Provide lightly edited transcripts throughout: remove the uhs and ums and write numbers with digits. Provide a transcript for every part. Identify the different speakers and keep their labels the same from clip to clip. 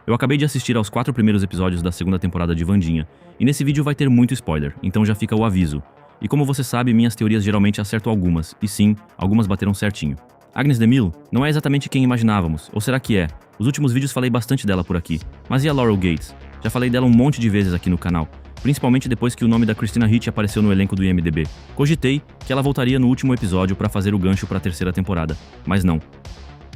Speaker 1: Eu acabei de assistir aos 4 primeiros episódios da segunda temporada de Wandinha, e nesse vídeo vai ter muito spoiler, então já fica o aviso. E como você sabe, minhas teorias geralmente acertam algumas, e sim, algumas bateram certinho. Agnes DeMille não é exatamente quem imaginávamos, ou será que é? Os últimos vídeos falei bastante dela por aqui. Mas e a Laurel Gates? Já falei dela um monte de vezes aqui no canal, principalmente depois que o nome da Christina Ricci apareceu no elenco do IMDb. Cogitei que ela voltaria no último episódio para fazer o gancho para a terceira temporada, mas não.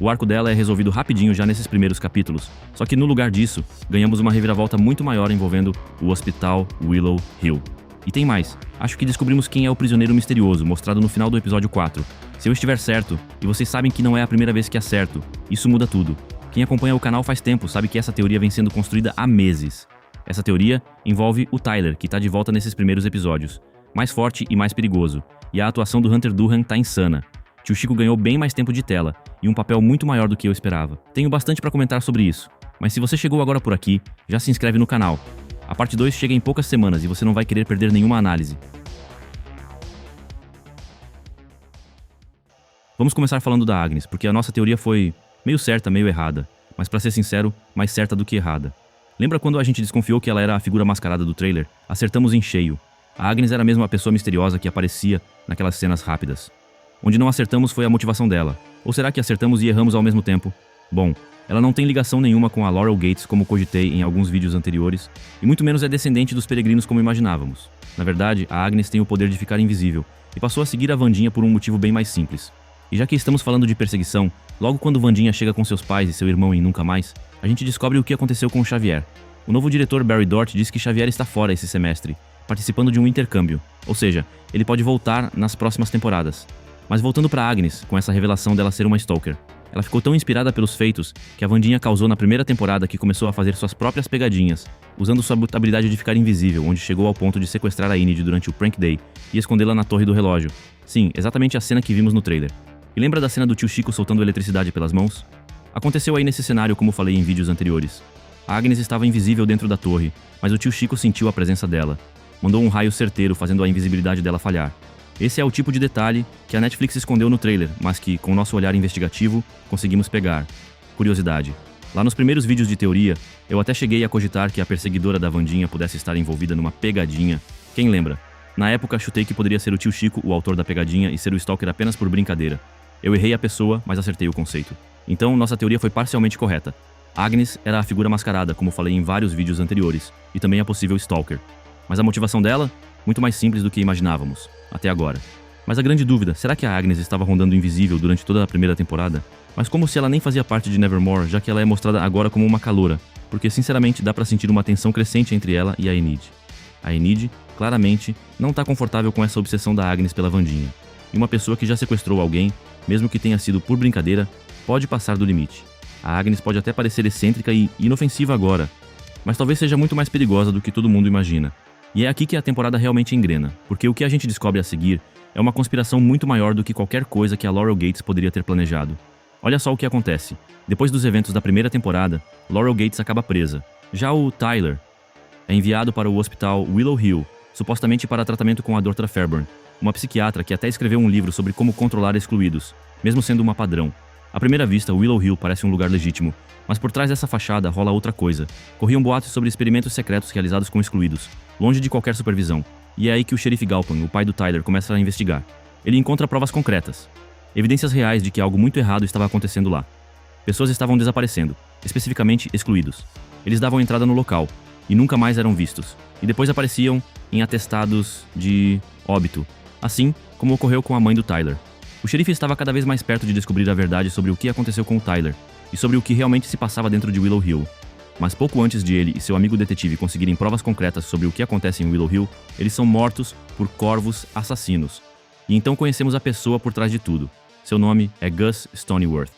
Speaker 1: O arco dela é resolvido rapidinho já nesses primeiros capítulos, só que no lugar disso, ganhamos uma reviravolta muito maior envolvendo o Hospital Willow Hill. E tem mais, acho que descobrimos quem é o prisioneiro misterioso, mostrado no final do episódio 4. Se eu estiver certo, e vocês sabem que não é a primeira vez que acerto, isso muda tudo. Quem acompanha o canal faz tempo sabe que essa teoria vem sendo construída há meses. Essa teoria envolve o Tyler, que tá de volta nesses primeiros episódios, mais forte e mais perigoso, e a atuação do Hunter Durham tá insana. Tio Chico ganhou bem mais tempo de tela, e um papel muito maior do que eu esperava. Tenho bastante pra comentar sobre isso, mas se você chegou agora por aqui, já se inscreve no canal. A parte 2 chega em poucas semanas e você não vai querer perder nenhuma análise. Vamos começar falando da Agnes, porque a nossa teoria foi meio certa, meio errada, mas pra ser sincero, mais certa do que errada. Lembra quando a gente desconfiou que ela era a figura mascarada do trailer? Acertamos em cheio. A Agnes era mesmo a pessoa misteriosa que aparecia naquelas cenas rápidas. Onde não acertamos foi a motivação dela. Ou será que acertamos e erramos ao mesmo tempo? Bom, ela não tem ligação nenhuma com a Laurel Gates como cogitei em alguns vídeos anteriores, e muito menos é descendente dos peregrinos como imaginávamos. Na verdade, a Agnes tem o poder de ficar invisível, e passou a seguir a Wandinha por um motivo bem mais simples. E já que estamos falando de perseguição, logo quando Wandinha chega com seus pais e seu irmão em Nunca Mais, a gente descobre o que aconteceu com o Xavier. O novo diretor Barry Dort diz que Xavier está fora esse semestre, participando de um intercâmbio, ou seja, ele pode voltar nas próximas temporadas. Mas voltando pra Agnes, com essa revelação dela ser uma stalker, ela ficou tão inspirada pelos feitos que a Wandinha causou na primeira temporada que começou a fazer suas próprias pegadinhas, usando sua habilidade de ficar invisível, onde chegou ao ponto de sequestrar a Enid durante o Prank Day e escondê-la na torre do relógio. Sim, exatamente a cena que vimos no trailer. E lembra da cena do tio Chico soltando eletricidade pelas mãos? Aconteceu aí nesse cenário como falei em vídeos anteriores. A Agnes estava invisível dentro da torre, mas o tio Chico sentiu a presença dela. Mandou um raio certeiro fazendo a invisibilidade dela falhar. Esse é o tipo de detalhe que a Netflix escondeu no trailer, mas que, com nosso olhar investigativo, conseguimos pegar. Curiosidade. Lá nos primeiros vídeos de teoria, eu até cheguei a cogitar que a perseguidora da Wandinha pudesse estar envolvida numa pegadinha. Quem lembra? Na época, chutei que poderia ser o tio Chico, o autor da pegadinha, e ser o stalker apenas por brincadeira. Eu errei a pessoa, mas acertei o conceito. Então, nossa teoria foi parcialmente correta. Agnes era a figura mascarada, como falei em vários vídeos anteriores, e também a possível stalker. Mas a motivação dela? Muito mais simples do que imaginávamos, até agora. Mas a grande dúvida, será que a Agnes estava rondando invisível durante toda a primeira temporada? Mas como se ela nem fazia parte de Nevermore, já que ela é mostrada agora como uma caloura, porque sinceramente dá pra sentir uma tensão crescente entre ela e a Enid. A Enid, claramente, não tá confortável com essa obsessão da Agnes pela Wandinha. E uma pessoa que já sequestrou alguém, mesmo que tenha sido por brincadeira, pode passar do limite. A Agnes pode até parecer excêntrica e inofensiva agora, mas talvez seja muito mais perigosa do que todo mundo imagina. E é aqui que a temporada realmente engrena, porque o que a gente descobre a seguir é uma conspiração muito maior do que qualquer coisa que a Laurel Gates poderia ter planejado. Olha só o que acontece. Depois dos eventos da primeira temporada, Laurel Gates acaba presa. Já o Tyler é enviado para o Hospital Willow Hill, supostamente para tratamento com a Dr. Fairburn, uma psiquiatra que até escreveu um livro sobre como controlar excluídos, mesmo sendo uma padrão. À primeira vista, Willow Hill parece um lugar legítimo, mas por trás dessa fachada rola outra coisa. Corriam boatos sobre experimentos secretos realizados com excluídos, longe de qualquer supervisão. E é aí que o xerife Galpin, o pai do Tyler, começa a investigar. Ele encontra provas concretas, evidências reais de que algo muito errado estava acontecendo lá. Pessoas estavam desaparecendo, especificamente excluídos. Eles davam entrada no local, e nunca mais eram vistos, e depois apareciam em atestados de óbito, assim como ocorreu com a mãe do Tyler. O xerife estava cada vez mais perto de descobrir a verdade sobre o que aconteceu com o Tyler, e sobre o que realmente se passava dentro de Willow Hill. Mas pouco antes de ele e seu amigo detetive conseguirem provas concretas sobre o que acontece em Willow Hill, eles são mortos por corvos assassinos. E então conhecemos a pessoa por trás de tudo. Seu nome é Gus Stoneworth,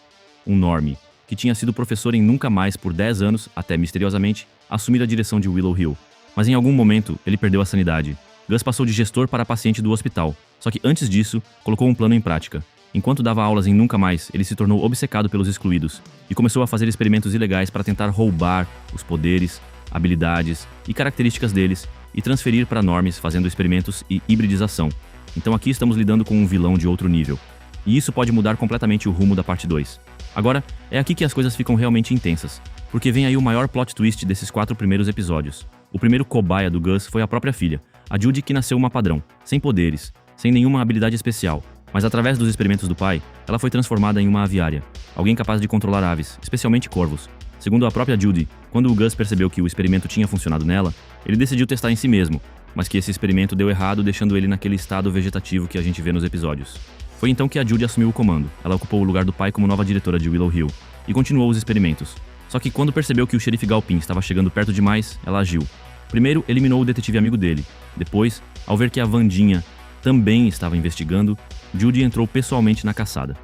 Speaker 1: um normie, que tinha sido professor em Nunca Mais por 10 anos, até misteriosamente assumir a direção de Willow Hill. Mas em algum momento, ele perdeu a sanidade. Gus passou de gestor para paciente do hospital, só que antes disso, colocou um plano em prática. Enquanto dava aulas em Nunca Mais, ele se tornou obcecado pelos excluídos e começou a fazer experimentos ilegais para tentar roubar os poderes, habilidades e características deles e transferir para normies fazendo experimentos e hibridização. Então aqui estamos lidando com um vilão de outro nível. E isso pode mudar completamente o rumo da parte 2. Agora, é aqui que as coisas ficam realmente intensas. porque vem aí o maior plot twist desses 4 primeiros episódios. O primeiro cobaia do Gus foi a própria filha, a Judy, que nasceu uma padrão, sem poderes, sem nenhuma habilidade especial, mas através dos experimentos do pai, ela foi transformada em uma aviária, alguém capaz de controlar aves, especialmente corvos. Segundo a própria Judy, quando o Gus percebeu que o experimento tinha funcionado nela, ele decidiu testar em si mesmo, mas que esse experimento deu errado, deixando ele naquele estado vegetativo que a gente vê nos episódios. Foi então que a Judy assumiu o comando. Ela ocupou o lugar do pai como nova diretora de Willow Hill e continuou os experimentos. Só que quando percebeu que o xerife Galpin estava chegando perto demais, ela agiu. Primeiro, eliminou o detetive amigo dele. Depois, ao ver que a Wandinha também estava investigando, Judy entrou pessoalmente na caçada.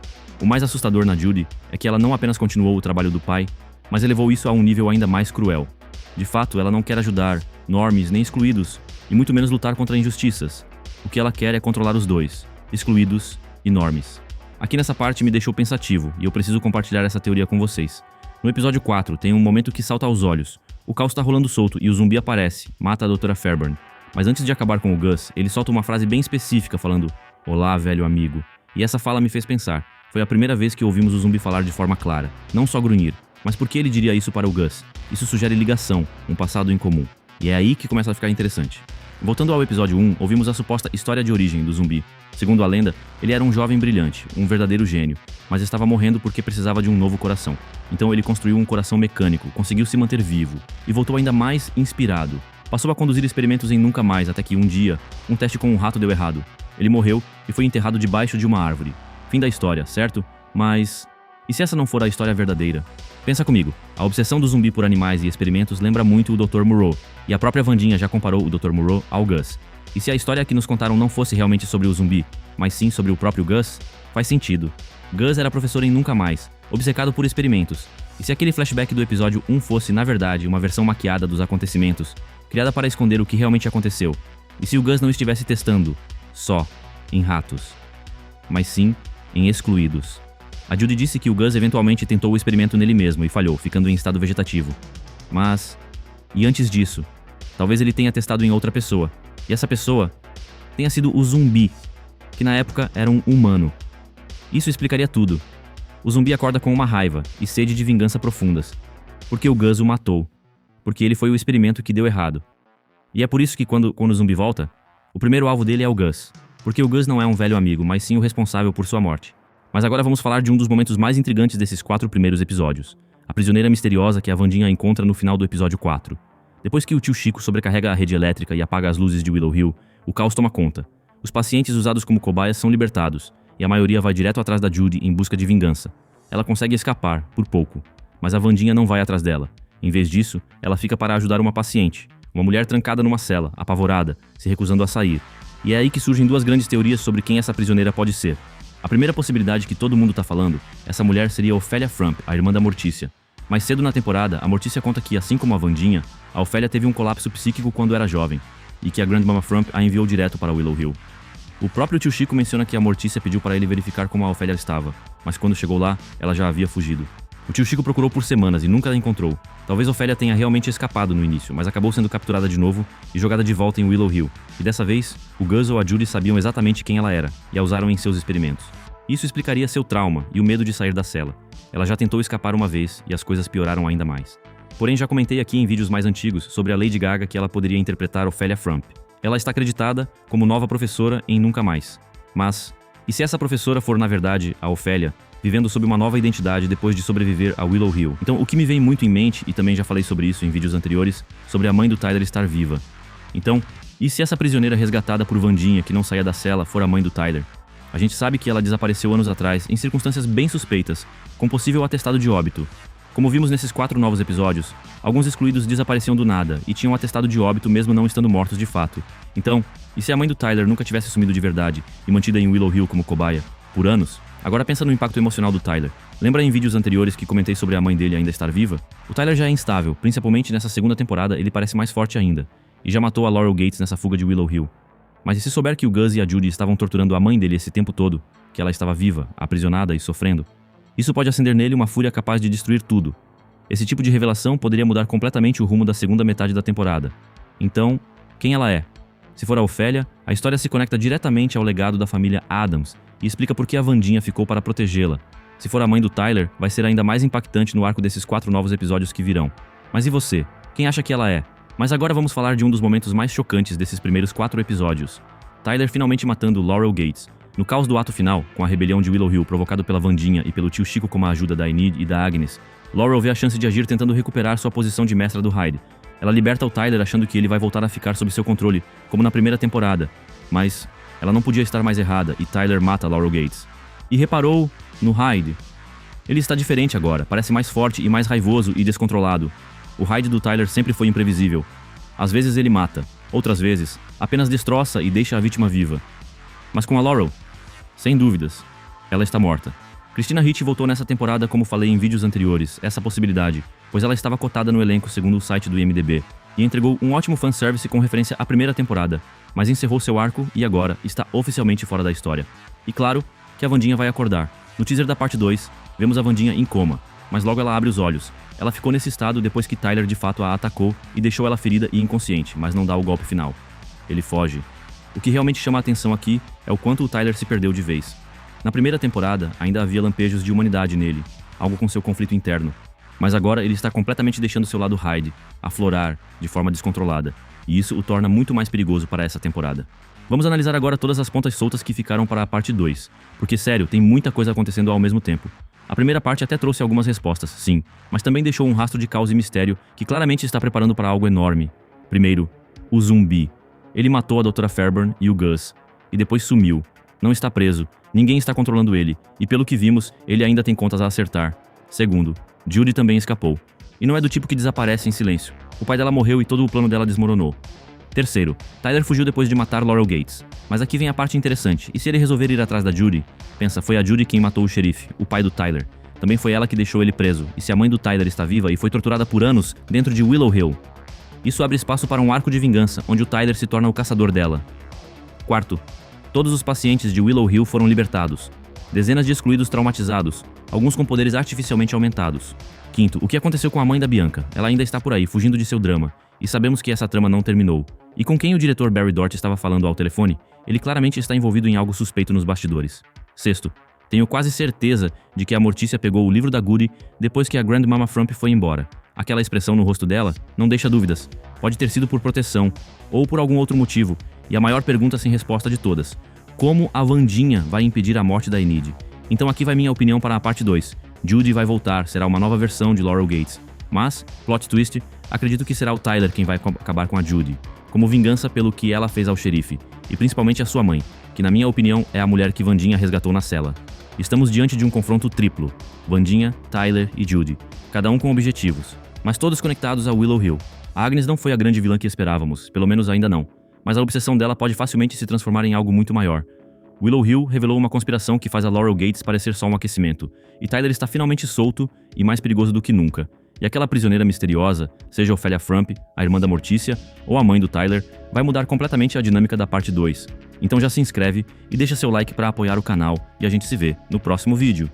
Speaker 1: O mais assustador na Judy é que ela não apenas continuou o trabalho do pai, mas elevou isso a um nível ainda mais cruel. De fato, ela não quer ajudar normies nem excluídos, e muito menos lutar contra injustiças. O que ela quer é controlar os dois, excluídos e normies. Aqui nessa parte me deixou pensativo, e eu preciso compartilhar essa teoria com vocês. No episódio 4, tem um momento que salta aos olhos. O caos está rolando solto e o zumbi aparece, mata a Dra. Fairburn. Mas antes de acabar com o Gus, ele solta uma frase bem específica falando "Olá, velho amigo". E essa fala me fez pensar. Foi a primeira vez que ouvimos o zumbi falar de forma clara, não só grunhir. Mas por que ele diria isso para o Gus? Isso sugere ligação, um passado em comum. E é aí que começa a ficar interessante. Voltando ao episódio 1, ouvimos a suposta história de origem do zumbi. Segundo a lenda, ele era um jovem brilhante, um verdadeiro gênio, mas estava morrendo porque precisava de um novo coração. Então ele construiu um coração mecânico, conseguiu se manter vivo, e voltou ainda mais inspirado. Passou a conduzir experimentos em Nunca Mais, até que um dia, um teste com um rato deu errado. Ele morreu e foi enterrado debaixo de uma árvore. Fim da história, certo? Mas... e se essa não for a história verdadeira? Pensa comigo, a obsessão do zumbi por animais e experimentos lembra muito o Dr. Moreau, e a própria Wandinha já comparou o Dr. Moreau ao Gus. E se a história que nos contaram não fosse realmente sobre o zumbi, mas sim sobre o próprio Gus, faz sentido. Gus era professor em Nunca Mais, obcecado por experimentos. E se aquele flashback do episódio 1 fosse, na verdade, uma versão maquiada dos acontecimentos, criada para esconder o que realmente aconteceu? E se o Gus não estivesse testando, só, em ratos, mas sim em excluídos? A Judy disse que o Gus eventualmente tentou o experimento nele mesmo e falhou, ficando em estado vegetativo. Mas... e antes disso, talvez ele tenha testado em outra pessoa. E essa pessoa tenha sido o zumbi, que na época era um humano. Isso explicaria tudo. O zumbi acorda com uma raiva e sede de vingança profundas. Porque o Gus o matou. Porque ele foi o experimento que deu errado. E é por isso que quando o zumbi volta, o primeiro alvo dele é o Gus. Porque o Gus não é um velho amigo, mas sim o responsável por sua morte. Mas agora vamos falar de um dos momentos mais intrigantes desses 4 primeiros episódios. A prisioneira misteriosa que a Wandinha encontra no final do episódio 4. Depois que o tio Chico sobrecarrega a rede elétrica e apaga as luzes de Willow Hill, o caos toma conta. Os pacientes usados como cobaias são libertados, e a maioria vai direto atrás da Judy em busca de vingança. Ela consegue escapar, por pouco, mas a Wandinha não vai atrás dela. Em vez disso, ela fica para ajudar uma paciente, uma mulher trancada numa cela, apavorada, se recusando a sair. E é aí que surgem 2 grandes teorias sobre quem essa prisioneira pode ser. A primeira possibilidade que todo mundo tá falando, essa mulher seria Ophelia Frump, a irmã da Mortícia. Mais cedo na temporada, a Mortícia conta que, assim como a Wandinha, a Ophelia teve um colapso psíquico quando era jovem, e que a Grandmama Frump a enviou direto para Willow Hill. O próprio tio Chico menciona que a Mortícia pediu para ele verificar como a Ophelia estava, mas quando chegou lá, ela já havia fugido. O tio Chico procurou por semanas e nunca a encontrou. Talvez Ophelia tenha realmente escapado no início, mas acabou sendo capturada de novo e jogada de volta em Willow Hill. E dessa vez, o Gus ou a Judy sabiam exatamente quem ela era, e a usaram em seus experimentos. Isso explicaria seu trauma e o medo de sair da cela. Ela já tentou escapar uma vez e as coisas pioraram ainda mais. Porém, já comentei aqui em vídeos mais antigos sobre a Lady Gaga que ela poderia interpretar Ophelia Frump. Ela está acreditada como nova professora em Nunca Mais. Mas, e se essa professora for na verdade a Ophelia, vivendo sob uma nova identidade depois de sobreviver a Willow Hill? Então, o que me vem muito em mente, e também já falei sobre isso em vídeos anteriores, sobre a mãe do Tyler estar viva. Então, e se essa prisioneira resgatada por Wandinha que não saía da cela for a mãe do Tyler? A gente sabe que ela desapareceu anos atrás, em circunstâncias bem suspeitas, com possível atestado de óbito. Como vimos nesses 4 novos episódios, alguns excluídos desapareciam do nada e tinham atestado de óbito mesmo não estando mortos de fato. Então, e se a mãe do Tyler nunca tivesse sumido de verdade e mantida em Willow Hill como cobaia, por anos? Agora pensa no impacto emocional do Tyler. Lembra em vídeos anteriores que comentei sobre a mãe dele ainda estar viva? O Tyler já é instável, principalmente nessa segunda temporada ele parece mais forte ainda, e já matou a Laurel Gates nessa fuga de Willow Hill. Mas e se souber que o Gus e a Judy estavam torturando a mãe dele esse tempo todo, que ela estava viva, aprisionada e sofrendo? Isso pode acender nele uma fúria capaz de destruir tudo. Esse tipo de revelação poderia mudar completamente o rumo da segunda metade da temporada. Então, quem ela é? Se for a Ophelia, a história se conecta diretamente ao legado da família Addams e explica por que a Wandinha ficou para protegê-la. Se for a mãe do Tyler, vai ser ainda mais impactante no arco desses 4 novos episódios que virão. Mas e você? Quem acha que ela é? Mas agora vamos falar de um dos momentos mais chocantes desses primeiros 4 episódios. Tyler finalmente matando Laurel Gates. No caos do ato final, com a rebelião de Willow Hill provocado pela Vandinha e pelo tio Chico com a ajuda da Enid e da Agnes, Laurel vê a chance de agir tentando recuperar sua posição de mestra do Hyde. Ela liberta o Tyler achando que ele vai voltar a ficar sob seu controle, como na primeira temporada. Mas ela não podia estar mais errada e Tyler mata Laurel Gates. E reparou no Hyde. Ele está diferente agora, parece mais forte e mais raivoso e descontrolado. O Hyde do Tyler sempre foi imprevisível. Às vezes ele mata, outras vezes apenas destroça e deixa a vítima viva. Mas com a Laurel, sem dúvidas, ela está morta. Christina Ricci voltou nessa temporada, como falei em vídeos anteriores, essa possibilidade, pois ela estava cotada no elenco segundo o site do IMDb, e entregou um ótimo fanservice com referência à primeira temporada, mas encerrou seu arco e agora está oficialmente fora da história. E claro que a Vandinha vai acordar. No teaser da parte 2, vemos a Vandinha em coma, mas logo ela abre os olhos. Ela ficou nesse estado depois que Tyler de fato a atacou e deixou ela ferida e inconsciente, mas não dá o golpe final. Ele foge. O que realmente chama a atenção aqui é o quanto o Tyler se perdeu de vez. Na primeira temporada, ainda havia lampejos de humanidade nele, algo com seu conflito interno. Mas agora ele está completamente deixando seu lado Hyde aflorar de forma descontrolada, e isso o torna muito mais perigoso para essa temporada. Vamos analisar agora todas as pontas soltas que ficaram para a parte 2, porque sério, tem muita coisa acontecendo ao mesmo tempo. A primeira parte até trouxe algumas respostas, sim, mas também deixou um rastro de caos e mistério que claramente está preparando para algo enorme. Primeiro, o zumbi. Ele matou a Dra. Fairburn e o Gus, e depois sumiu. Não está preso, ninguém está controlando ele, e pelo que vimos, ele ainda tem contas a acertar. Segundo, Judy também escapou. E não é do tipo que desaparece em silêncio. O pai dela morreu e todo o plano dela desmoronou. Terceiro, Tyler fugiu depois de matar Laurel Gates. Mas aqui vem a parte interessante. E se ele resolver ir atrás da Judy? Pensa, foi a Judy quem matou o xerife, o pai do Tyler. Também foi ela que deixou ele preso. E se a mãe do Tyler está viva e foi torturada por anos dentro de Willow Hill? Isso abre espaço para um arco de vingança, onde o Tyler se torna o caçador dela. Quarto, todos os pacientes de Willow Hill foram libertados. Dezenas de excluídos traumatizados, alguns com poderes artificialmente aumentados. Quinto, o que aconteceu com a mãe da Bianca? Ela ainda está por aí, fugindo de seu drama. E sabemos que essa trama não terminou. E com quem o diretor Barry Dort estava falando ao telefone, ele claramente está envolvido em algo suspeito nos bastidores. Sexto, tenho quase certeza de que a Mortícia pegou o livro da Goody depois que a Grandmama Frump foi embora. Aquela expressão no rosto dela não deixa dúvidas. Pode ter sido por proteção, ou por algum outro motivo. E a maior pergunta sem resposta de todas: como a Vandinha vai impedir a morte da Enid? Então aqui vai minha opinião para a parte 2. Judy vai voltar, será uma nova versão de Laurel Gates. Mas, plot twist, acredito que será o Tyler quem vai acabar com a Judy, como vingança pelo que ela fez ao xerife, e principalmente a sua mãe, que na minha opinião é a mulher que Vandinha resgatou na cela. Estamos diante de um confronto triplo: Vandinha, Tyler e Judy, cada um com objetivos, mas todos conectados a Willow Hill. A Agnes não foi a grande vilã que esperávamos, pelo menos ainda não, mas a obsessão dela pode facilmente se transformar em algo muito maior. Willow Hill revelou uma conspiração que faz a Laurel Gates parecer só um aquecimento, e Tyler está finalmente solto e mais perigoso do que nunca. E aquela prisioneira misteriosa, seja Ophelia Frump, a irmã da Mortícia, ou a mãe do Tyler, vai mudar completamente a dinâmica da parte 2. Então já se inscreve e deixa seu like para apoiar o canal, e a gente se vê no próximo vídeo.